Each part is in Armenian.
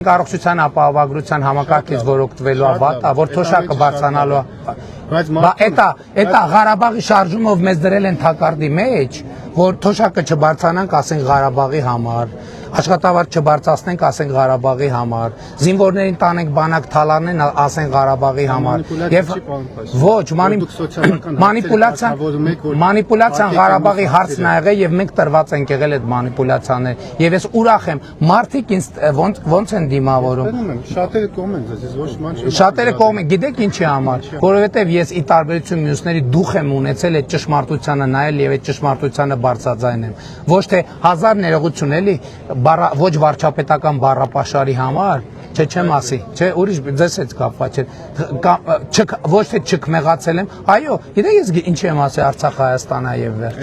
Կառուցության ապահովագրության համակարգից որ օգտվելու ավատ, որ թոշակը բարձրանալու Էտա Ղարաբաղի շարժումով մեզ դրել են թակարդի մեջ, որ թոշակը չբարձրանանք, ասենք Ղարաբաղի համար, աշխատավարձ չբարձրացնենք, ասենք Ղարաբաղի համար, զինվորներին տանենք բանակ թալանեն, ասենք Ղարաբաղի համար, եւ ոչ, մանիպուլյացիան Ղարաբաղի հարցն ա եղել եւ մենք տրված ենք եղել այդ մանիպուլյացիաներ, եւ ես ուրախ եմ, մարդիկ ինձ ոնց են դիմավորում, շատերը կողմ են, գիտեք ինչի համար, որովհետեւ ես ի տարբերություն մյուսների դուխ եմ ունեցել այդ ճշմարտությանը նայել եւ այդ ճշմարտությանը բարձրաձայնեմ, ոչ թե հազար ներողություն էլի ոչ վարչապետական բառապաշարի համար, չէ չեմ ասի, չէ ուրիշ ձեզ հետ կապված չէ, ոչ թե չքմեղացել եմ, այո, գիտեք ես ինչի եմ ասել Արցախ Հայաստան եւ վերջ,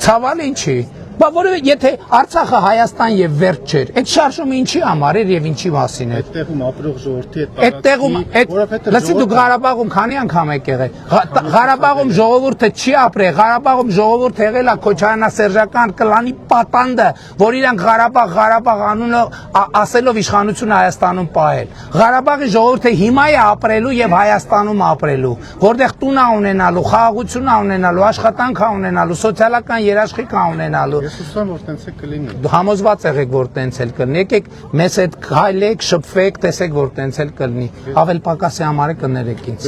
ցավալ ինչի, բա որովհետեւ եթե Արցախը Հայաստան եւ վերջ չէր, այդ շարժումը ինչի համար էր եւ ինչի մասին էր, այդտեղում ապրող ժողովրդի այդ լսի դու Ղարաբաղում քանի անգամ եք եղել, Ղարաբաղում ժողովուրդը չի ապրել, Ղարաբաղում ժողովուրդը եղել է Քոչարյանասերժական կլանի պատանդը, որ իրանք Ղարաբաղ անունը ասելով իշխանությունը Հայաստանում պահել, Ղարաբաղի ժողովուրդը հիմա է ապրելու եւ Հայաստանում ապրելու, որտեղ տուն ա ունենալու, խաղաղություն ա ունենալու, աշխատանք ա ունենալու, սոցիալական երաշխիք ա ունենալու։ Ես հուսամ որ տենց է կլինի։ Համոզված եղեք որ տենց էլ կլինի։ Եկեք մեզ հետ քայլեք, շփվեք, տեսեք որ տենց էլ կլինի։ Ավել պակասի համար կներեք ինձ։